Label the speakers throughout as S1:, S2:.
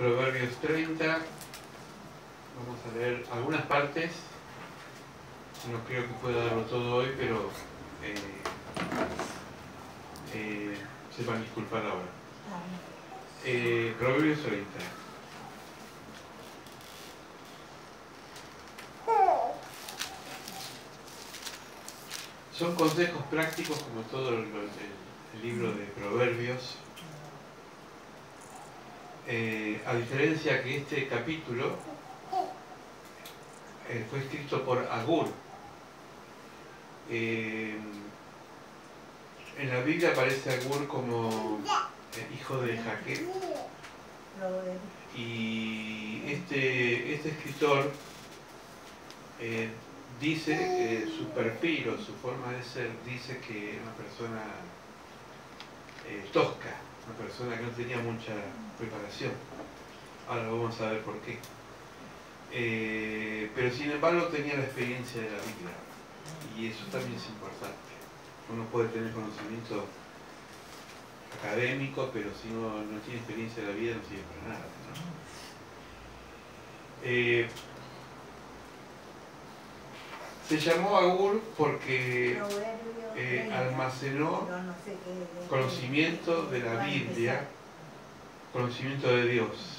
S1: Proverbios 30. Vamos a leer algunas partes. No creo que pueda darlo todo hoy, pero se van a disculpar ahora. Proverbios 30. Son consejos prácticos como todo el libro de Proverbios. A diferencia que este capítulo fue escrito por Agur. En la Biblia aparece Agur como hijo de Jaque. Y este escritor dice, su perfil o su forma de ser, dice que es una persona tosca, una persona que no tenía mucha preparación. Ahora vamos a ver por qué. Pero sin embargo tenía la experiencia de la Biblia, y eso también es importante. Uno puede tener conocimiento académico, pero si no tiene experiencia de la vida no sirve para nada, ¿no? Se llamó Agur porque almacenó conocimiento de la Biblia, conocimiento de Dios.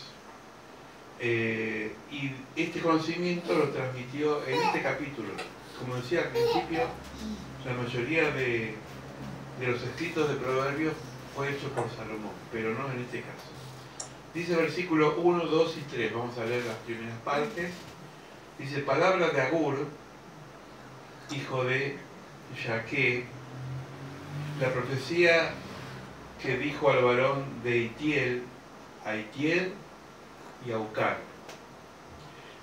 S1: Y este conocimiento lo transmitió en este capítulo. Como decía al principio, la mayoría de los escritos de Proverbios fue hecho por Salomón, pero no en este caso. Dice versículo 1, 2 y 3, vamos a leer las primeras partes. Dice, palabra de Agur, hijo de Jaque, la profecía que dijo al varón de Itiel, a Itiel y a Ucar.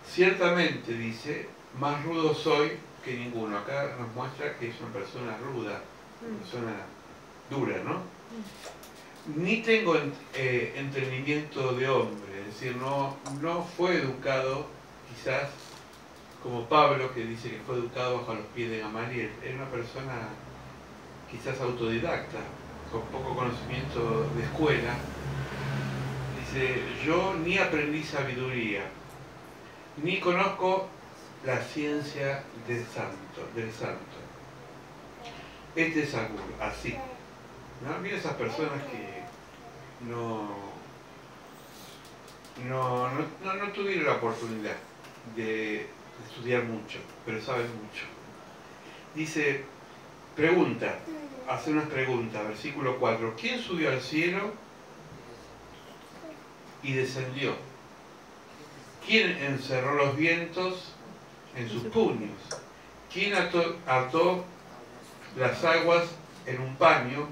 S1: Ciertamente, dice, más rudo soy que ninguno. Acá nos muestra que es una persona ruda, una persona dura, ¿no? Ni tengo entendimiento de hombre, es decir, no fue educado, quizás, como Pablo, que dice que fue educado bajo los pies de Gamaliel. Era una persona quizás autodidacta, con poco conocimiento de escuela. Dice, yo ni aprendí sabiduría, ni conozco la ciencia del santo. Este es Agur, así. ¿No? Mira esas personas que no tuvieron la oportunidad de estudiar mucho, pero saben mucho. Dice, pregunta, hace unas preguntas, versículo 4. ¿Quién subió al cielo y descendió? ¿Quién encerró los vientos en sus puños? ¿Quién ató las aguas en un paño?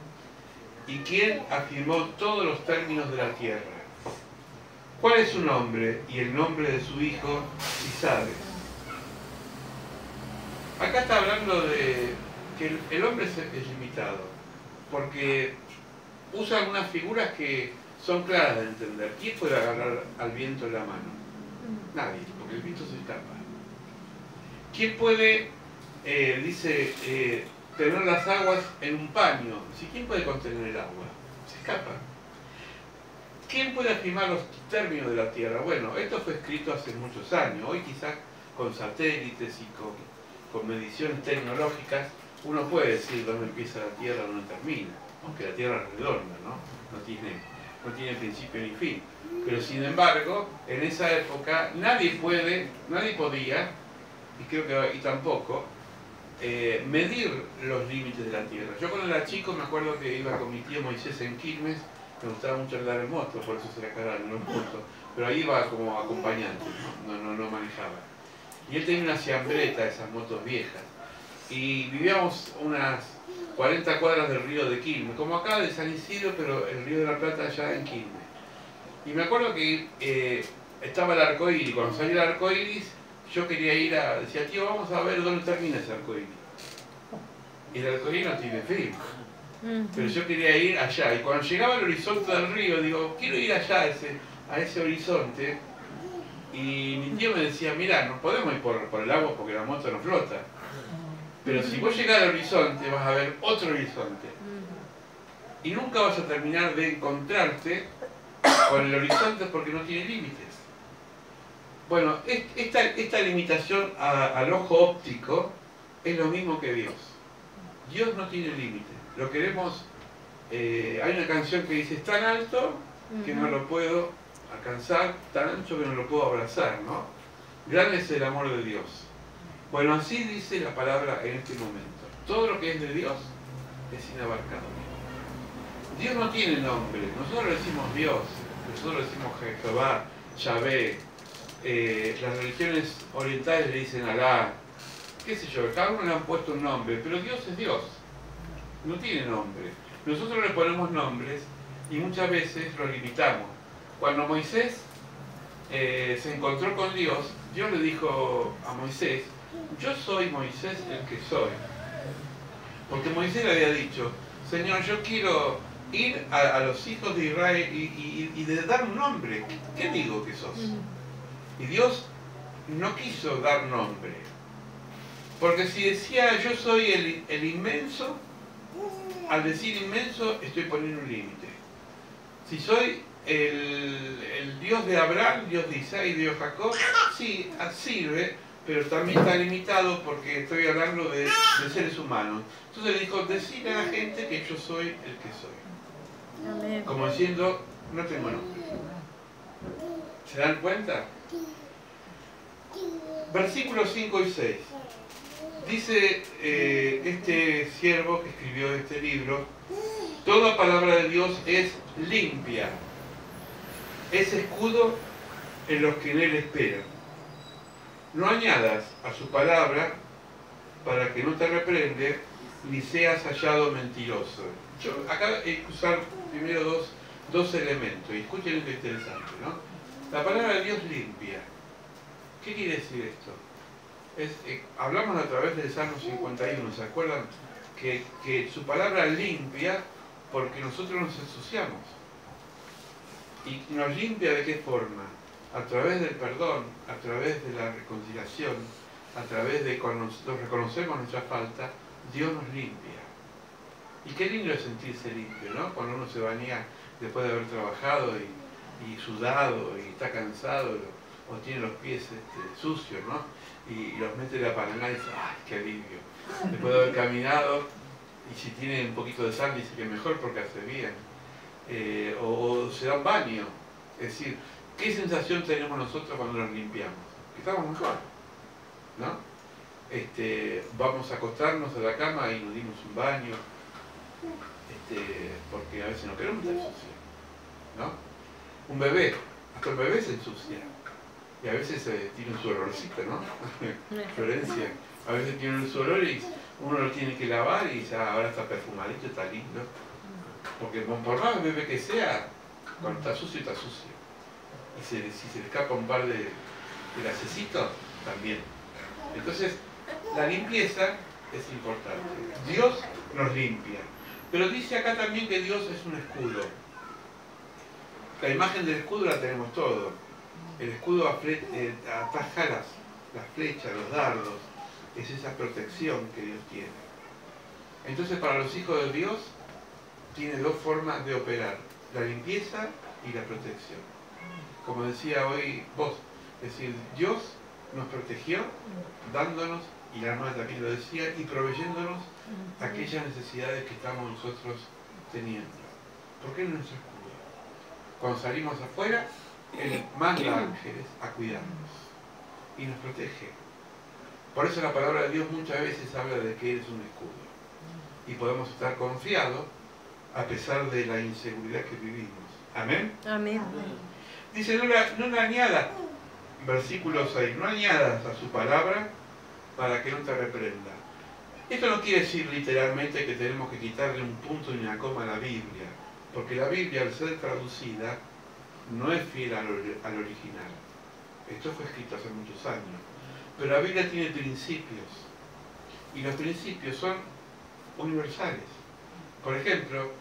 S1: ¿Y quién afirmó todos los términos de la tierra? ¿Cuál es su nombre y el nombre de su hijo, si sabes? Acá está hablando de que el hombre es limitado, porque usa algunas figuras que son claras de entender. ¿Quién puede agarrar al viento en la mano? Nadie, porque el viento se escapa. ¿Quién puede, tener las aguas en un paño? ¿Quién puede contener el agua? Se escapa. ¿Quién puede afirmar los términos de la tierra? Bueno, esto fue escrito hace muchos años. Hoy quizás con satélites y con mediciones tecnológicas uno puede decir dónde empieza la tierra y dónde termina, aunque la tierra es redonda, ¿no? No tiene principio ni fin. Pero sin embargo, en esa época nadie podía, y creo que tampoco, medir los límites de la tierra. Yo cuando era chico me acuerdo que iba con mi tío Moisés en Quilmes, me gustaba mucho andar en moto, por eso se la cagaron los motos, pero ahí iba como acompañante, no manejaba. Y él tenía una ciambreta, esas motos viejas, y vivíamos unas 40 cuadras del río de Quilmes, como acá de San Isidro, pero el río de la Plata allá en Quilmes. Y me acuerdo que estaba el arco iris. Cuando salió el arco iris, yo quería decía, tío, vamos a ver dónde termina ese arco iris. Y el arco iris no tiene fin. Pero yo quería ir allá. Y cuando llegaba al horizonte del río, digo, quiero ir allá a ese horizonte. Y mi tío me decía, mira, no podemos ir por el agua porque la moto no flota. Pero si vos llegás al horizonte, vas a ver otro horizonte. Y nunca vas a terminar de encontrarte con el horizonte porque no tiene límites. Bueno, esta limitación al ojo óptico es lo mismo que Dios. Dios no tiene límite. Lo queremos... hay una canción que dice, es tan alto que no lo puedo alcanzar, tan ancho que no lo puedo abrazar, ¿no? Grande es el amor de Dios. Bueno, así dice la palabra en este momento. Todo lo que es de Dios es inabarcable. Dios no tiene nombre. Nosotros le decimos Dios, nosotros le decimos Jehová, Yahvé. Las religiones orientales le dicen Alá, qué sé yo, cada uno le han puesto un nombre, pero Dios es Dios, no tiene nombre. Nosotros le ponemos nombres y muchas veces lo limitamos. Cuando Moisés se encontró con Dios, Dios le dijo a Moisés, yo soy Moisés el que soy. Porque Moisés le había dicho, Señor, yo quiero ir a los hijos de Israel y de dar un nombre. ¿Qué digo que sos? Y Dios no quiso dar nombre. Porque si decía yo soy el inmenso, al decir inmenso estoy poniendo un límite. Si soy el Dios de Abraham, Dios de Isaac y Dios de Jacob, sí, sirve, pero también está limitado porque estoy hablando de seres humanos. Entonces le dijo, decirle a la gente que yo soy el que soy. Como diciendo, no tengo nombre. ¿Se dan cuenta? Versículos 5 y 6. Dice este siervo que escribió este libro, toda palabra de Dios es limpia, es escudo en los que en él esperan. No añadas a su palabra para que no te reprende, ni seas hallado mentiroso. Yo acá hay que usar primero dos elementos, y escuchen esto interesante, ¿no? La palabra de Dios limpia. ¿Qué quiere decir esto? Hablamos a través del Salmo 51, ¿se acuerdan? Que su palabra limpia porque nosotros nos ensuciamos. ¿Y nos limpia de qué forma? A través del perdón, a través de la reconciliación, a través de cuando nosotros reconocemos nuestra falta, Dios nos limpia. Y qué lindo es sentirse limpio, ¿no? Cuando uno se baña después de haber trabajado y sudado y está cansado o tiene los pies sucios, ¿no? Y los mete en la palangana y dice, ¡ay, qué alivio! Después de haber caminado, y si tiene un poquito de sal, dice que mejor porque hace bien. O se da un baño. Es decir, ¿qué sensación tenemos nosotros cuando nos limpiamos? Que estamos mejor, ¿no? Vamos a acostarnos a la cama y nos dimos un baño, porque a veces no queremos estar sucios, ¿no? Un bebé, hasta el bebé se ensucia. Y a veces tiene su olorcito, ¿no? Florencia. A veces tiene su olor y uno lo tiene que lavar y ya ahora está perfumadito, está lindo. Porque por más bebé que sea, cuando está sucio, está sucio. Y si se le escapa un par de gasecitos, también. Entonces, la limpieza es importante. Dios nos limpia. Pero dice acá también que Dios es un escudo. La imagen del escudo la tenemos todos. El escudo ataja las flechas, los dardos. Es esa protección que Dios tiene. Entonces, para los hijos de Dios, tiene dos formas de operar. La limpieza y la protección. Como decía hoy vos, es decir, Dios nos protegió dándonos, y la hermana también lo decía, y proveyéndonos aquellas necesidades que estamos nosotros teniendo. ¿Por qué no es nuestro escudo? Cuando salimos afuera, Él manda ángeles a cuidarnos y nos protege. Por eso la palabra de Dios muchas veces habla de que Él es un escudo. Y podemos estar confiados a pesar de la inseguridad que vivimos. ¿Amén?
S2: Amén.
S1: Dice, no le añadas, versículo 6, no añadas a su palabra para que no te reprenda. Esto no quiere decir literalmente que tenemos que quitarle un punto y una coma a la Biblia, porque la Biblia, al ser traducida, no es fiel al original. Esto fue escrito hace muchos años. Pero la Biblia tiene principios, y los principios son universales. Por ejemplo,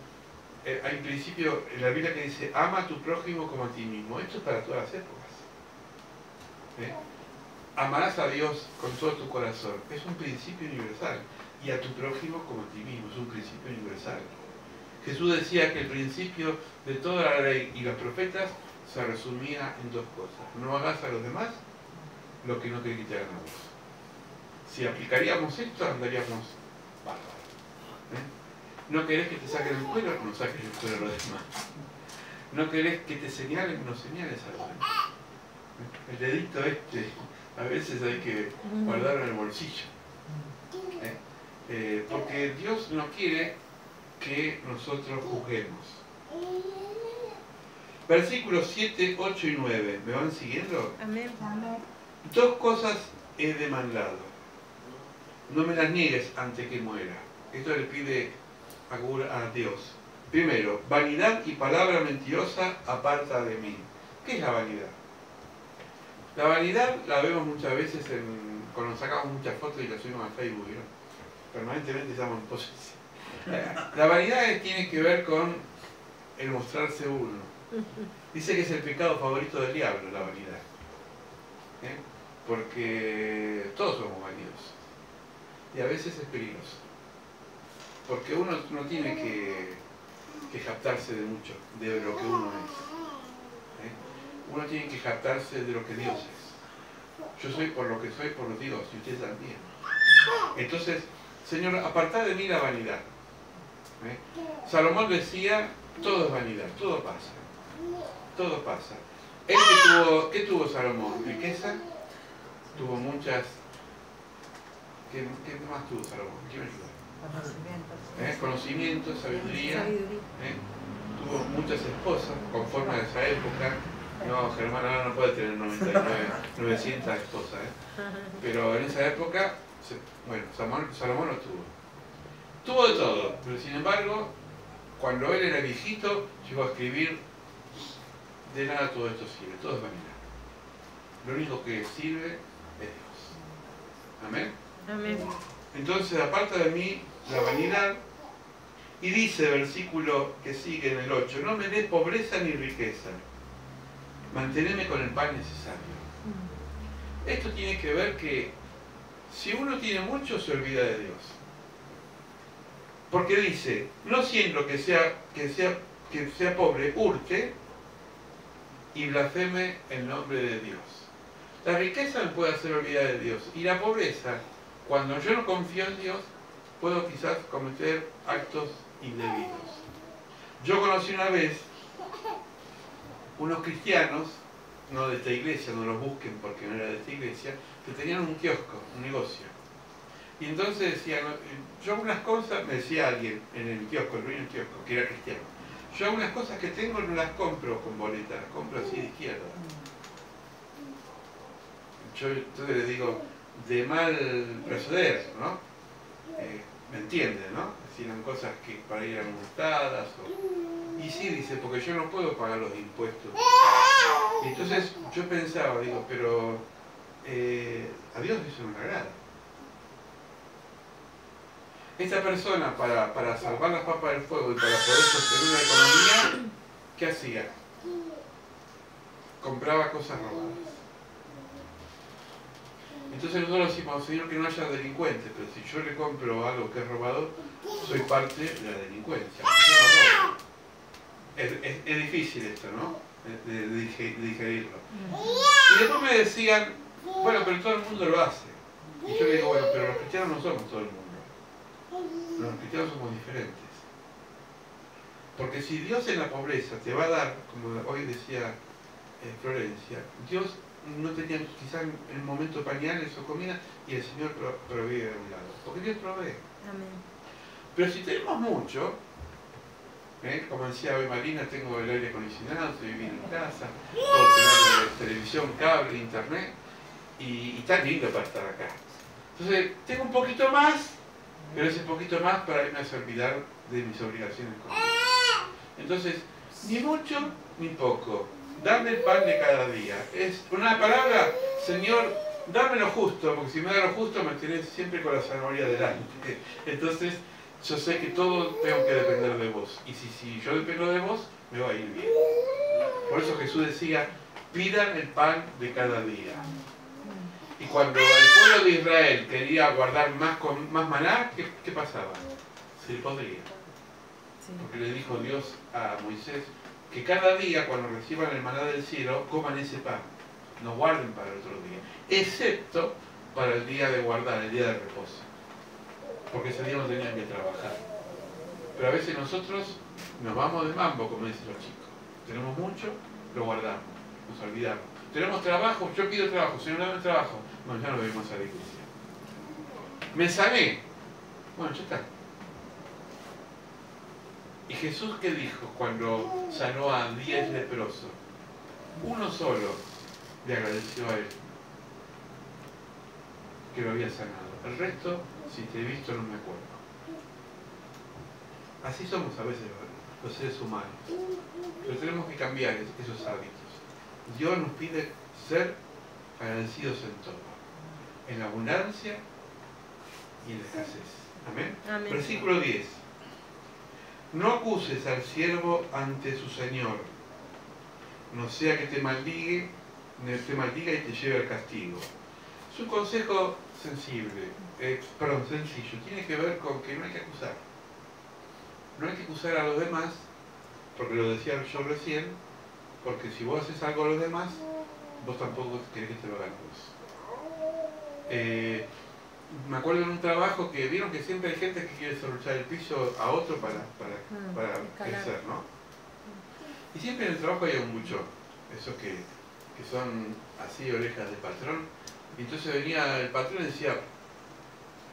S1: hay un principio en la Biblia que dice, ama a tu prójimo como a ti mismo. Esto es para todas las épocas. Amarás a Dios con todo tu corazón. Es un principio universal. Y a tu prójimo como a ti mismo. Es un principio universal. Jesús decía que el principio de toda la ley y los profetas se resumía en dos cosas. No hagas a los demás lo que no te hagan a vos. Si aplicaríamos esto, andaríamos bárbaros. No querés que te saquen el cuero, no saques el cuero a los demás. No querés que te señalen, no señales a los demás. El dedito a veces hay que guardarlo en el bolsillo. Porque Dios no quiere que nosotros juzguemos. Versículos 7, 8 y 9. ¿Me van siguiendo?
S2: Amén.
S1: Dos cosas he demandado. No me las niegues antes que muera. Esto le pide a Dios. Primero, vanidad y palabra mentirosa aparta de mí. ¿Qué es la vanidad? La vanidad la vemos muchas veces cuando sacamos muchas fotos y las subimos a Facebook, ¿no? Permanentemente estamos en posesión. La vanidad tiene que ver con el mostrarse uno. Dice que es el pecado favorito del diablo, la vanidad. Porque todos somos vanidosos. Y a veces es peligroso. Porque uno no tiene que jactarse de mucho, de lo que uno es. Uno tiene que jactarse de lo que Dios es. Yo soy por lo que soy por Dios, y usted también. Entonces, Señor, apartad de mí la vanidad. Salomón decía, todo es vanidad, todo pasa. Todo pasa. ¿Qué tuvo Salomón? ¿Riqueza? Tuvo muchas... ¿Qué más tuvo Salomón? ¿Quién me ayuda? Conocimiento, sabiduría. Tuvo muchas esposas, conforme a esa época. No, Germán ahora no puede tener 900 esposas. Pero en esa época, bueno, Salomón lo tuvo. Tuvo de todo, pero sin embargo, cuando él era viejito, llegó a escribir: de nada todo esto sirve, todo es vanidad. Lo único que sirve es Dios. Amén.
S2: Amén.
S1: Entonces, aparta de mí la vanidad, y dice, versículo que sigue en el 8, no me des pobreza ni riqueza, manténme con el pan necesario. Esto tiene que ver que si uno tiene mucho, se olvida de Dios. Porque dice, no siendo que sea pobre, hurte y blasfeme el nombre de Dios. La riqueza me puede hacer olvidar de Dios, y la pobreza, cuando yo no confío en Dios, puedo quizás cometer actos indebidos. Yo conocí una vez unos cristianos, no de esta iglesia, no los busquen porque no era de esta iglesia, que tenían un kiosco, un negocio. Y entonces decían, yo algunas cosas, me decía alguien en el kiosco, el dueño del kiosco, que era cristiano, yo algunas cosas que tengo no las compro con boleta, las compro así de izquierda. Yo entonces le digo, de mal proceder, ¿no? ¿Me entienden, no? Decían cosas que para ir ajustadas. Y sí, dice, porque yo no puedo pagar los impuestos. Y entonces yo pensaba, digo, pero a Dios eso no le agrada. Esta persona, para salvar las papas del fuego y para poder sostener una economía, ¿qué hacía? Compraba cosas robadas. Entonces nosotros decimos, Señor, que no haya delincuentes, pero si yo le compro algo que es robado, soy parte de la delincuencia. Es difícil esto, ¿no? De digerirlo. Y después me decían, bueno, pero todo el mundo lo hace. Y yo le digo, bueno, pero los cristianos no somos todo el mundo. Los cristianos somos diferentes. Porque si Dios en la pobreza te va a dar, como hoy decía Florencia, Dios no tenía quizás en el momento pañales o comida y el Señor provee de un lado. Porque Dios provee.
S2: Amén.
S1: Pero si tenemos mucho, como decía hoy Marina, tengo el aire acondicionado, estoy viviendo en casa, puedo tener televisión, cable, internet, y está lindo para estar acá. Entonces, tengo un poquito más, pero ese poquito más para mí me hace olvidar de mis obligaciones con Dios. Entonces, ni mucho ni poco. Dame el pan de cada día. Es una palabra, Señor, dame lo justo, porque si me da lo justo me tenés siempre con la zanahoria delante. Entonces, yo sé que todo tengo que depender de vos. Y si yo dependo de vos, me va a ir bien. Por eso Jesús decía, pidan el pan de cada día. Y cuando el pueblo de Israel quería guardar más maná, ¿qué pasaba? Se podría. Porque le dijo Dios a Moisés que cada día cuando reciban el maná del cielo coman ese pan, no guarden para el otro día, excepto para el día de guardar, el día de reposo, porque ese día no tenían que trabajar. Pero a veces nosotros nos vamos de mambo, como dicen los chicos. Tenemos mucho, lo guardamos, nos olvidamos. Tenemos trabajo, yo pido trabajo, Señor, dame trabajo. Bueno, ya no venimos a la iglesia. Me sané. Bueno, ya está. ¿Y Jesús qué dijo cuando sanó a 10 leprosos? Uno solo le agradeció a él que lo había sanado. El resto, si te he visto, no me acuerdo. Así somos a veces los seres humanos. Pero tenemos que cambiar esos hábitos. Dios nos pide ser agradecidos en todo. En la abundancia y en la escasez. Amén.
S2: Amén.
S1: Versículo 10. No acuses al siervo ante su señor, no sea que te maldiga y te lleve al castigo. Es un consejo sencillo. Tiene que ver con que no hay que acusar. No hay que acusar a los demás, porque lo decía yo recién, porque si vos haces algo a los demás, vos tampoco querés que te lo hagan vos. Me acuerdo en un trabajo que vieron que siempre hay gente que quiere solucionar el piso a otro para crecer, ¿no? Y siempre en el trabajo hay un buchón, esos que son así orejas de patrón. Y entonces venía el patrón y decía,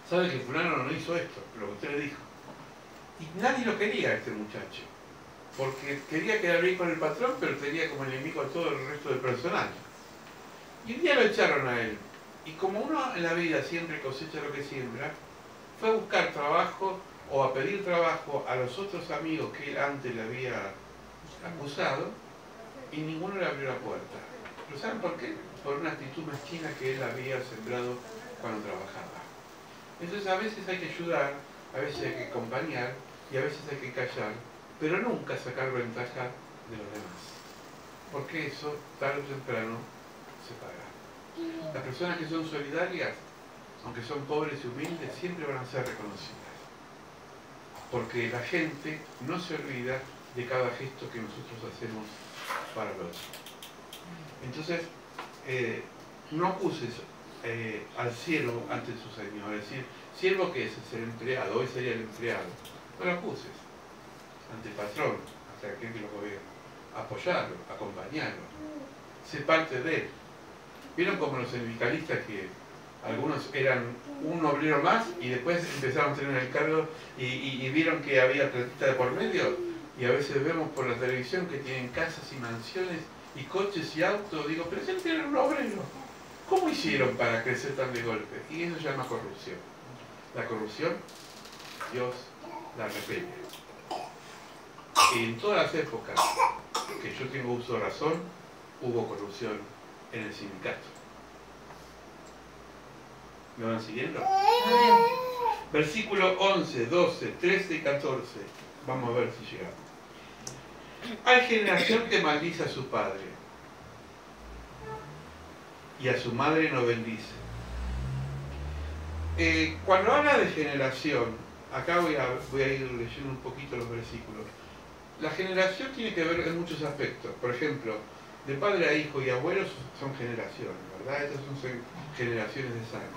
S1: ¿sabe que fulano no hizo esto? Lo que usted le dijo. Y nadie lo quería, este muchacho, porque quería quedar bien con el patrón, pero tenía como enemigo a todo el resto del personal. Y un día lo echaron a él. Y como uno en la vida siempre cosecha lo que siembra, fue a buscar trabajo o a pedir trabajo a los otros amigos que él antes le había acusado, y ninguno le abrió la puerta. ¿Pero saben por qué? Por una actitud mezquina que él había sembrado cuando trabajaba. Entonces a veces hay que ayudar, a veces hay que acompañar y a veces hay que callar, pero nunca sacar ventaja de los demás. Porque eso, tarde o temprano, se paga. Las personas que son solidarias, aunque son pobres y humildes, siempre van a ser reconocidas. Porque la gente no se olvida de cada gesto que nosotros hacemos para el otro. Entonces, no acuses al siervo ante su señor. Es decir, ¿siervo qué es? Es el empleado, hoy sería el empleado. No lo acuses ante el patrón, ante aquel que lo gobierna. Apoyarlo, acompañarlo. Sé parte de él. ¿Vieron como los sindicalistas que algunos eran un obrero más y después empezaron a tener el cargo y vieron que había platita de por medio? Y a veces vemos por la televisión que tienen casas y mansiones y coches y autos. Digo, pero si eran un obrero, ¿cómo hicieron para crecer tan de golpe? Y eso se llama corrupción. La corrupción, Dios la repele. Y en todas las épocas que yo tengo uso de razón, hubo corrupción en el sindicato. ¿Me van siguiendo? Versículo 11, 12, 13 y 14. Vamos a ver si llegamos. Hay generación que maldice a su padre y a su madre no bendice. Cuando habla de generación, acá voy a ir leyendo un poquito los versículos. La generación tiene que ver en muchos aspectos. Por ejemplo, de padre a hijo y abuelos son generaciones, ¿verdad? Estas son generaciones de sangre.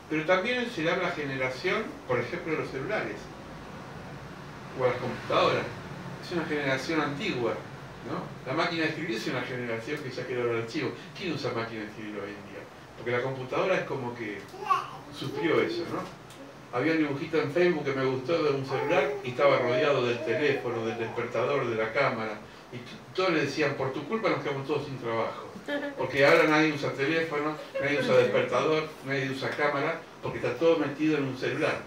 S1: Pero también se habla generación, por ejemplo, de los celulares o a las computadoras. Es una generación antigua, ¿no? La máquina de escribir es una generación que ya quedó en el archivo. ¿Quién usa máquina de escribir hoy en día? Porque la computadora es como que sufrió eso, ¿no? Había un dibujito en Facebook que me gustó de un celular y estaba rodeado del teléfono, del despertador, de la cámara. Y todos le decían, por tu culpa nos quedamos todos sin trabajo. Porque ahora nadie usa teléfono, nadie usa despertador, nadie usa cámara, porque está todo metido en un celular.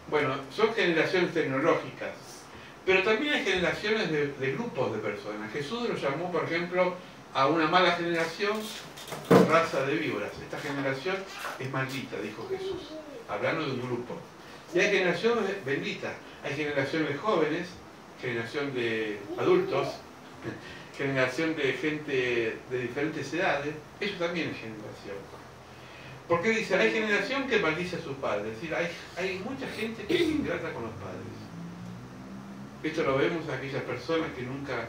S1: Bueno, son generaciones tecnológicas. Pero también hay generaciones de grupos de personas. Jesús lo llamó, por ejemplo, a una mala generación raza de víboras. Esta generación es maldita, dijo Jesús, hablando de un grupo. Y hay generaciones benditas. Hay generaciones de jóvenes, generación de adultos, generación de gente de diferentes edades. Eso también es generación. Porque dice, hay generación que maldice a sus padres. Es decir, hay mucha gente que es ingrata con los padres. Esto lo vemos a aquellas personas que nunca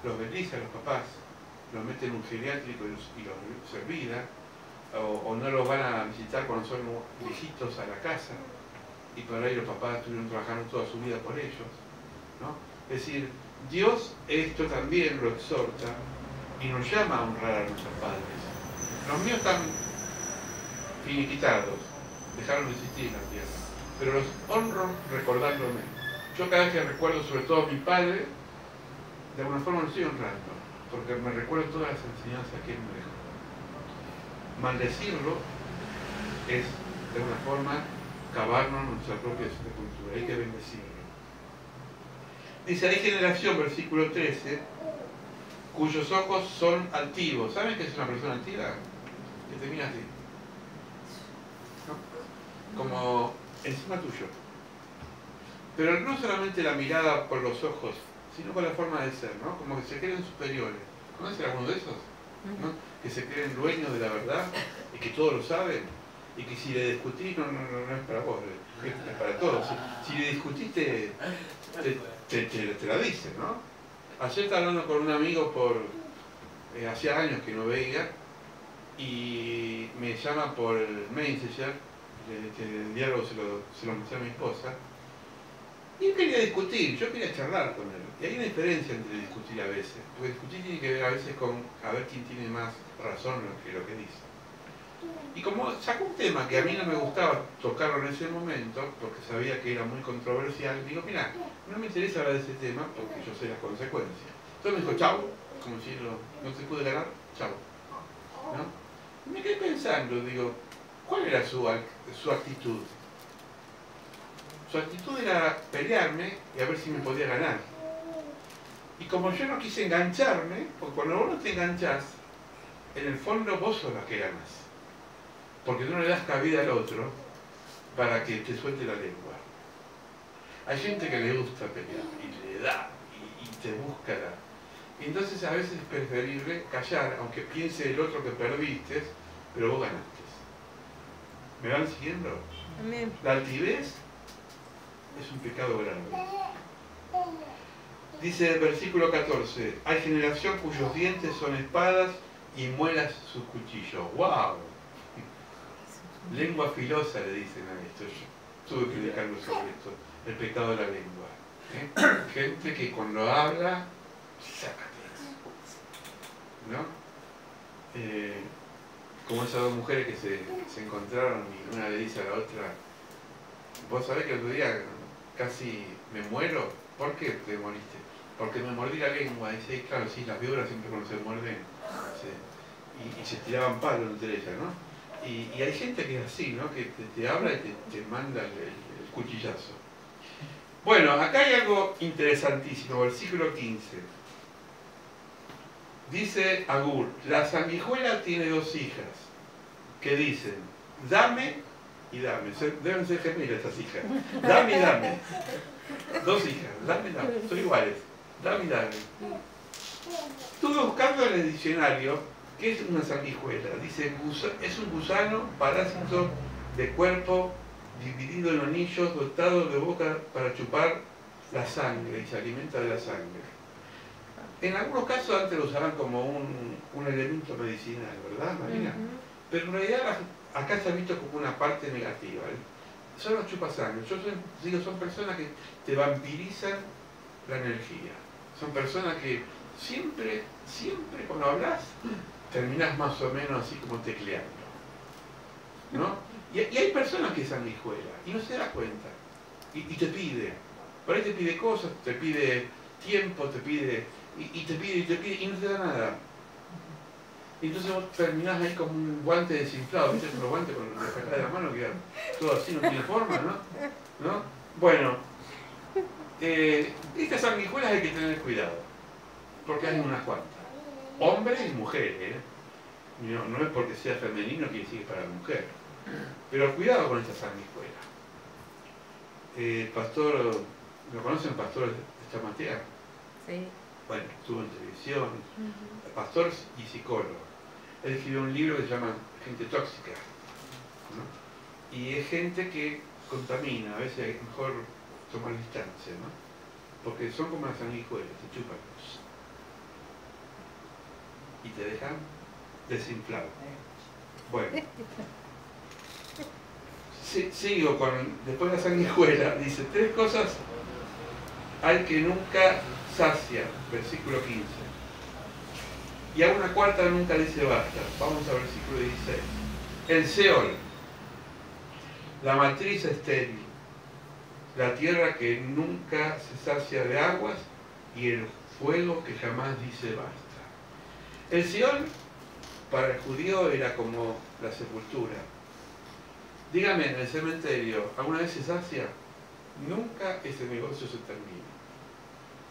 S1: los bendicen a los papás, los meten en un geriátrico y los olvida, o no los van a visitar cuando son viejitos a la casa, y por ahí los papás estuvieron trabajando toda su vida por ellos, ¿no? Es decir, Dios esto también lo exhorta y nos llama a honrar a nuestros padres. Los míos están finiquitados, dejaron de existir en la tierra, pero los honro recordándome. Yo cada vez que recuerdo sobre todo a mi padre, de alguna forma lo estoy honrando, porque me recuerdo todas las enseñanzas que él me dejó. Maldecirlo es, de alguna forma, cavarnos nuestra propia sepultura, hay que bendecirlo. Dice, hay generación, versículo 13, cuyos ojos son altivos. ¿Saben qué es una persona altiva? Que te mira así, ¿no? Como encima tuyo. Pero no solamente la mirada por los ojos, sino por la forma de ser, ¿no? Como que se creen superiores. ¿Conocen alguno de esos? ¿No? Que se creen dueños de la verdad y que todos lo saben. Y que si le discutís, no es para vos, es para todos. Si le discutís, te la dicen, ¿no? Ayer estaba hablando con un amigo hacía años que no veía, y me llama por el Messenger, que el diálogo se lo mostré a mi esposa, y él quería discutir, yo quería charlar con él. Y hay una diferencia entre discutir a veces, porque discutir tiene que ver a veces con a ver quién tiene más razón que lo que dice. Y como sacó un tema que a mí no me gustaba tocarlo en ese momento, porque sabía que era muy controversial, digo, mira, no me interesa hablar de ese tema porque yo sé las consecuencias. Entonces me dijo, chau, como si no se pude ganar, chau. ¿No? Y me quedé pensando, digo, ¿cuál era su actitud? Su actitud era pelearme y a ver si me podía ganar. Y como yo no quise engancharme, porque cuando vos no te enganchás, en el fondo vos sos la que ganas. Porque tú no le das cabida al otro para que te suelte la lengua. Hay gente que le gusta pelear y le da y te busca dar. Y entonces a veces es preferible callar, aunque piense el otro que perdiste, pero vos ganaste. ¿Me van siguiendo?
S2: Amén.
S1: La altivez es un pecado grave. Dice el versículo 14, hay generación cuyos dientes son espadas y muelas sus cuchillos. ¡Wow! Lengua filosa le dicen a esto. Yo estuve predicando sobre esto, el pecado de la lengua. Gente que cuando habla, sácate. ¿No? Como esas dos mujeres que se encontraron y una le dice a la otra, vos sabés que el otro día casi me muero. ¿Por qué te moriste? Porque me mordí la lengua. Y dice, claro, sí, las víboras siempre cuando se muerden y se tiraban palos entre ellas, ¿no? Y hay gente que es así, ¿no? Que te habla y te manda el cuchillazo. Bueno, acá hay algo interesantísimo, versículo 15. Dice Agur, la sanguijuela tiene dos hijas que dicen, dame y dame. Deben ser gemelas estas hijas. Dame y dame. Dos hijas, dame y dame. Son iguales. Dame y dame. Estuve buscando en el diccionario ¿qué es una sanguijuela? Dice, es un gusano parásito de cuerpo dividido en anillos, dotado de boca para chupar la sangre y se alimenta de la sangre. En algunos casos antes lo usaban como un elemento medicinal, ¿verdad, Marina? Pero en realidad acá se ha visto como una parte negativa. Son los chupasangre. Yo digo, son personas que te vampirizan la energía. Son personas que siempre cuando hablas, terminás más o menos así como tecleando, ¿no? Y hay personas que sanguijuelan y no se da cuenta y te pide, por ahí te pide cosas, te pide tiempo, te pide y no te da nada. Y entonces vos terminás ahí como un guante desinflado, ¿viste? Los guantes con la sacada de la mano que todo así no tiene forma, ¿no? Bueno, estas sanguijuelas hay que tener cuidado, porque hay unas cuantas. Hombres y mujeres, ¿eh? No es porque sea femenino quiere decir que es para la mujer. Pero cuidado con esta sanguijuela. Pastor, ¿lo conocen, Pastor Estamatea?
S2: Sí.
S1: Bueno, estuvo en televisión, pastor y psicólogo. Él escribió un libro que se llama Gente Tóxica, ¿no? Y es gente que contamina, a veces es mejor tomar distancia, ¿no? porque son como las sanguijuelas, te chupan y te dejan desinflado. Bueno, sigo con, después de la sanguijuela, dice, 3 cosas hay que nunca sacia, versículo 15. Y a una cuarta nunca dice basta. Vamos al versículo 16. El Seol, la matriz estéril, la tierra que nunca se sacia de aguas y el fuego que jamás dice basta. El Seol para el judío era como la sepultura. Dígame, en el cementerio, ¿alguna vez se sacia? Nunca ese negocio se termina.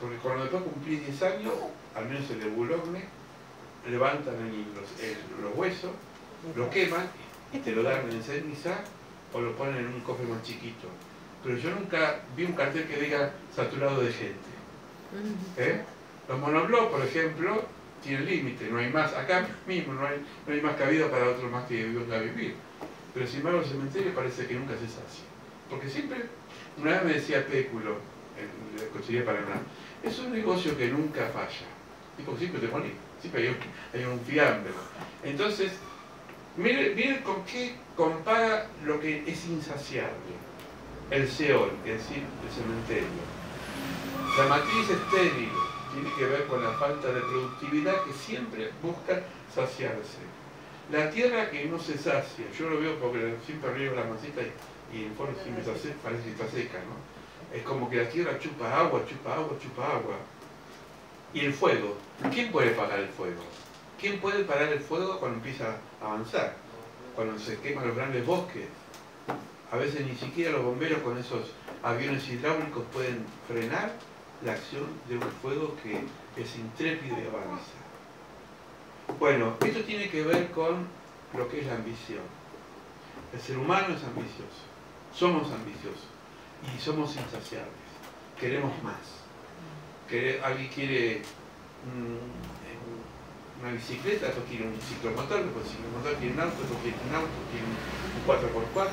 S1: Porque cuando después cumplí 10 años, al menos el de Boulogne, levantan los huesos, lo queman y te lo dan en ceniza o lo ponen en un cofre más chiquito. Pero yo nunca vi un cartel que diga saturado de gente. Los monoblocks, por ejemplo, tienen límite, no hay más, acá mismo no hay más cabida para otros más que vengan a vivir. Pero sin embargo el cementerio parece que nunca se sacia. Porque siempre, una vez me decía Péculo, en la Consejería de Paraná, es un negocio que nunca falla. Y porque siempre te morís, siempre hay un fiambre. Entonces, miren con qué compara lo que es insaciable. El Seol, es decir, el cementerio. La matriz estéril tiene que ver con la falta de productividad que siempre busca saciarse. La tierra que no se sacia, yo lo veo porque siempre riego la masita y en el fondo siempre parece que está seca, ¿no? Es como que la tierra chupa agua, chupa agua, chupa agua. Y el fuego, ¿quién puede parar el fuego? ¿Quién puede parar el fuego cuando empieza a avanzar? Cuando se queman los grandes bosques. A veces ni siquiera los bomberos con esos aviones hidráulicos pueden frenar la acción de un fuego que es intrépido y avanza. Bueno, esto tiene que ver con lo que es la ambición. El ser humano es ambicioso, somos ambiciosos y somos insaciables. Queremos más. Alguien quiere una bicicleta, después quiere un ciclomotor, después el ciclomotor quiere un auto, después quiere un auto, quiere un 4x4.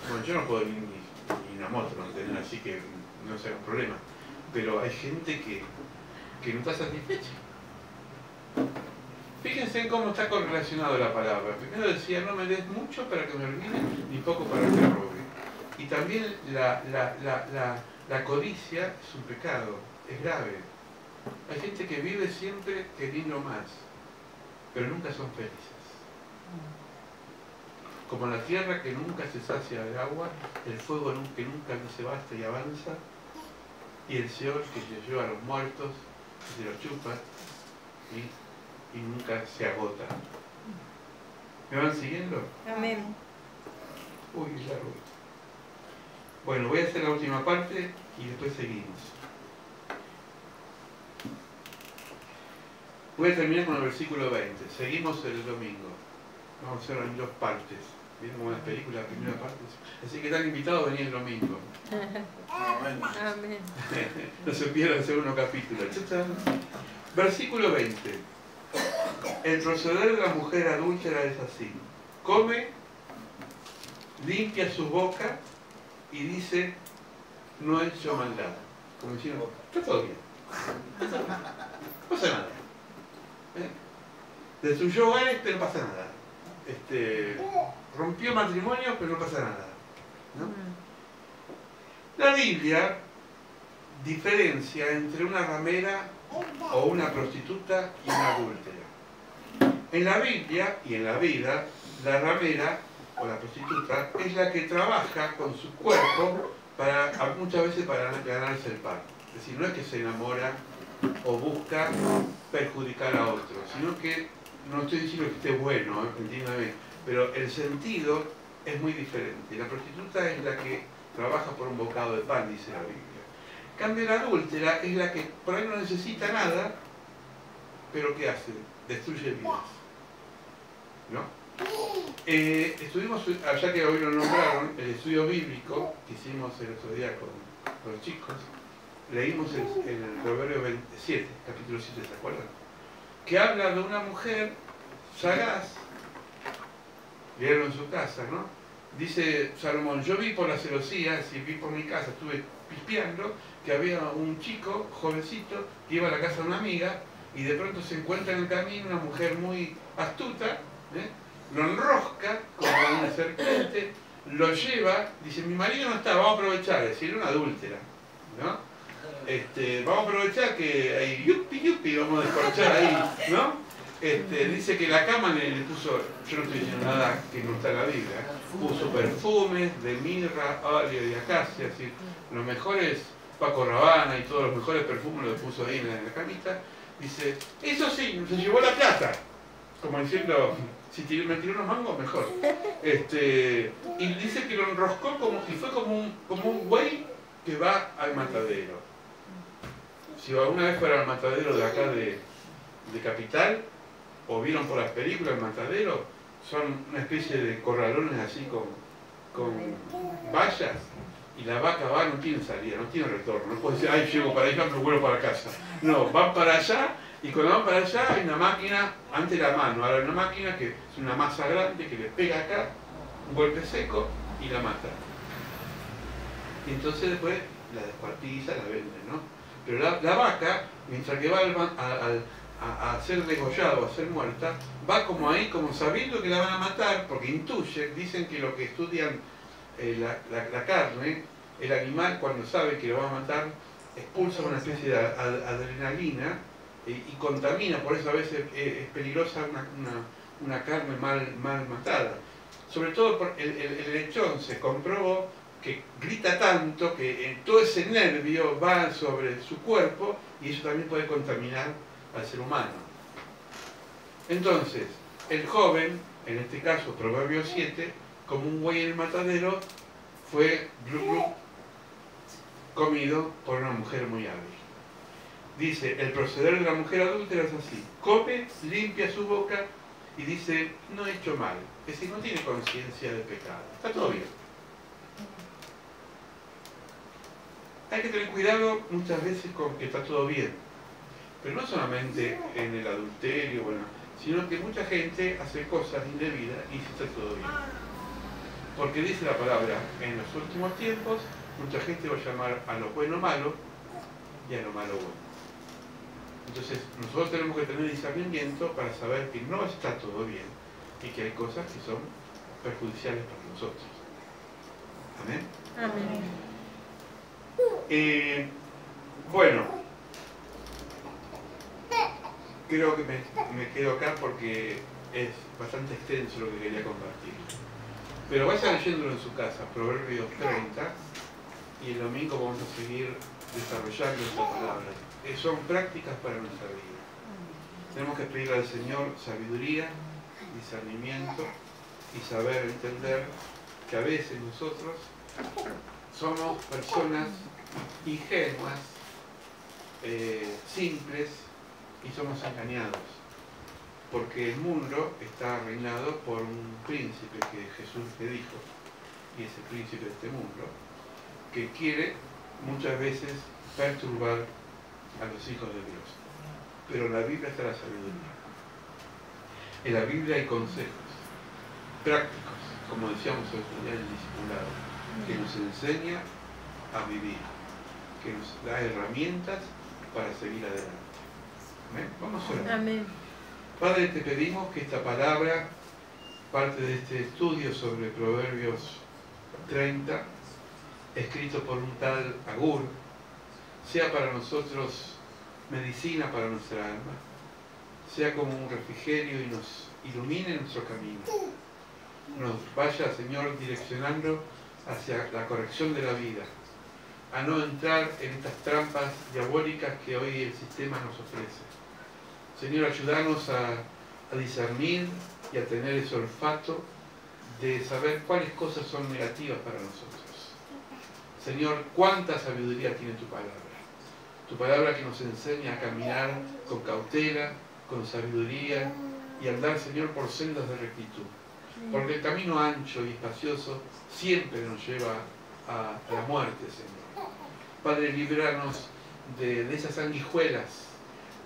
S1: Bueno, yo no puedo ni una moto, no tener así que no sea un problema. Pero hay gente que no está satisfecha. Fíjense cómo está correlacionado la palabra. Primero decía, no me des mucho para que me olvide, ni poco para que robe. Y también la codicia es un pecado, es grave. Hay gente que vive siempre queriendo más, pero nunca son felices. Como la tierra que nunca se sacia de agua, el fuego que nunca dice basta y avanza, y el Seol que se lleva a los muertos, que se los chupa y nunca se agota. ¿Me van siguiendo?
S2: Amén.
S1: Uy, largo. Bueno, voy a hacer la última parte y después seguimos. Voy a terminar con el versículo 20. Seguimos el domingo. Vamos a hacerlo en 2 partes. Vienen como las películas, la primera parte. Así que están invitados a venir el domingo.
S2: Amén.
S1: No se pierdan el segundo capítulo. Versículo 20. El proceder de la mujer adúltera es así. Come, limpia su boca y dice, no he hecho maldad. Como diciendo, está todo bien. No pasa nada. Destruyó hogares, pero no pasa nada. Rompió matrimonio, pero no pasa nada. ¿No? La Biblia diferencia entre una ramera o una prostituta y una adúltera. En la Biblia y en la vida, la ramera o la prostituta es la que trabaja con su cuerpo muchas veces para ganarse el pan. Es decir, no es que se enamora o busca perjudicar a otros, sino que, no estoy diciendo que esté bueno, entiéndame, pero el sentido es muy diferente. La prostituta es la que trabaja por un bocado de pan, dice la Biblia. En cambio, la adúltera es la que por ahí no necesita nada, pero ¿qué hace? Destruye vidas. ¿No? Estuvimos, allá que hoy lo nombraron, el estudio bíblico que hicimos el otro día con los chicos, leímos el Proverbio 27, capítulo 7, ¿se acuerdan? Que habla de una mujer sagaz, vieron en su casa, ¿no? Dice Salomón, yo vi por la celosía, si vi por mi casa, estuve pispeando, que había un chico, jovencito, que iba a la casa de una amiga y de pronto se encuentra en el camino una mujer muy astuta, lo enrosca como una serpiente, lo lleva, dice, mi marido no está, vamos a aprovechar, es decir, una adúltera, ¿no? Vamos a aprovechar que hay yupi, vamos a descorchar ahí, ¿no? Dice que la cama le puso, yo no estoy diciendo nada que no está en la Biblia, puso perfumes de mirra, óleo y acacia, así, los mejores Paco Rabanne y todos los mejores perfumes los puso ahí en la camita. Dice, eso sí, se llevó la plata, como diciendo, si me tiró unos mangos, mejor. Y dice que lo enroscó como, y fue como un buey que va al matadero. Si alguna vez fuera al matadero de acá de Capital, o vieron por las películas el matadero, son una especie de corralones así con vallas, y la vaca va, no tiene salida, no tiene retorno, no puede decir, ay, llego para allá, me vuelvo para casa. No, van para allá, y cuando van para allá hay una máquina, ante la mano, ahora hay una máquina que es una masa grande que le pega acá, un golpe seco, y la mata. Y entonces después la descuartiza, la vende, ¿no? Pero la vaca, mientras que va a ser degollado, a ser muerta, va como ahí, como sabiendo que la van a matar, porque intuye, dicen que lo que estudian la carne, el animal cuando sabe que lo va a matar, expulsa una especie de adrenalina y contamina, por eso a veces es peligrosa una carne mal matada. Sobre todo por el lechón se comprobó que grita tanto que todo ese nervio va sobre su cuerpo y eso también puede contaminar al ser humano. Entonces, el joven, en este caso Proverbios 7, como un buey en el matadero, fue comido por una mujer muy hábil. Dice, el proceder de la mujer adúltera es así, come, limpia su boca y dice, no he hecho mal, es decir, no tiene conciencia de pecado, está todo bien. Hay que tener cuidado muchas veces con que está todo bien, pero no solamente en el adulterio, bueno, sino que mucha gente hace cosas indebidas y está todo bien. Porque dice la palabra, en los últimos tiempos, mucha gente va a llamar a lo bueno malo y a lo malo bueno. Entonces, nosotros tenemos que tener discernimiento para saber que no está todo bien y que hay cosas que son perjudiciales para nosotros. ¿Amén?
S2: Amén.
S1: Bueno, creo que me quedo acá porque es bastante extenso lo que quería compartir. Pero vaya leyéndolo en su casa, Proverbios 30, y el domingo vamos a seguir desarrollando estas palabras. Son prácticas para nuestra vida. Tenemos que pedir al Señor sabiduría, discernimiento y saber entender que a veces nosotros somos personas ingenuas, simples, y somos engañados. Porque el mundo está reinado por un príncipe que Jesús le dijo, y es el príncipe de este mundo, que quiere muchas veces perturbar a los hijos de Dios. Pero en la Biblia está la sabiduría. En la Biblia hay consejos prácticos, como decíamos hoy en el discipulado, que nos enseña a vivir, que nos da herramientas para seguir adelante. ¿Amén? Vamos a orar.
S2: Amén.
S1: Padre, te pedimos que esta palabra, parte de este estudio sobre Proverbios 30, escrito por un tal Agur, sea para nosotros medicina para nuestra alma, sea como un refrigerio y nos ilumine nuestro camino. Nos vaya, Señor, direccionando hacia la corrección de la vida, a no entrar en estas trampas diabólicas que hoy el sistema nos ofrece. Señor, ayúdanos a discernir y a tener ese olfato de saber cuáles cosas son negativas para nosotros. Señor, cuánta sabiduría tiene tu palabra que nos enseña a caminar con cautela, con sabiduría y andar, Señor, por sendas de rectitud. Porque el camino ancho y espacioso siempre nos lleva a la muerte, Señor. Padre, líbranos de esas sanguijuelas,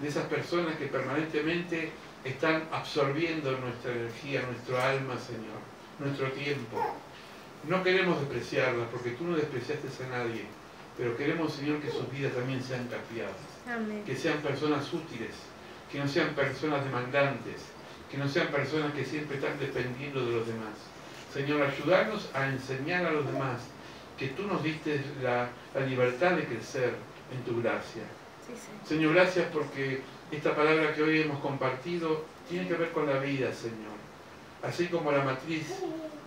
S1: de esas personas que permanentemente están absorbiendo nuestra energía, nuestro alma, Señor, nuestro tiempo. No queremos despreciarlas, porque tú no despreciaste a nadie, pero queremos, Señor, que sus vidas también sean cambiadas.
S2: Amén.
S1: Que sean personas útiles, que no sean personas demandantes, que no sean personas que siempre están dependiendo de los demás. Señor, ayúdanos a enseñar a los demás que tú nos diste la libertad de crecer en tu gracia.
S2: Sí, sí.
S1: Señor, gracias porque esta palabra que hoy hemos compartido tiene que ver con la vida, Señor. Así como la matriz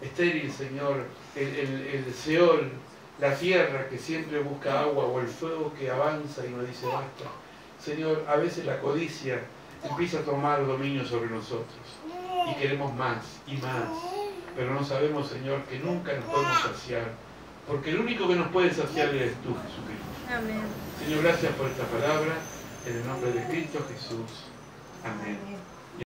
S1: estéril, Señor, el Seol, la tierra que siempre busca agua, o el fuego que avanza y nos dice basta. Señor, a veces la codicia empieza a tomar dominio sobre nosotros y queremos más y más, pero no sabemos, Señor, que nunca nos podemos saciar, porque el único que nos puede saciar eres tú, Jesucristo.
S2: Amén.
S1: Señor, gracias por esta palabra, en el nombre de Cristo Jesús. Amén.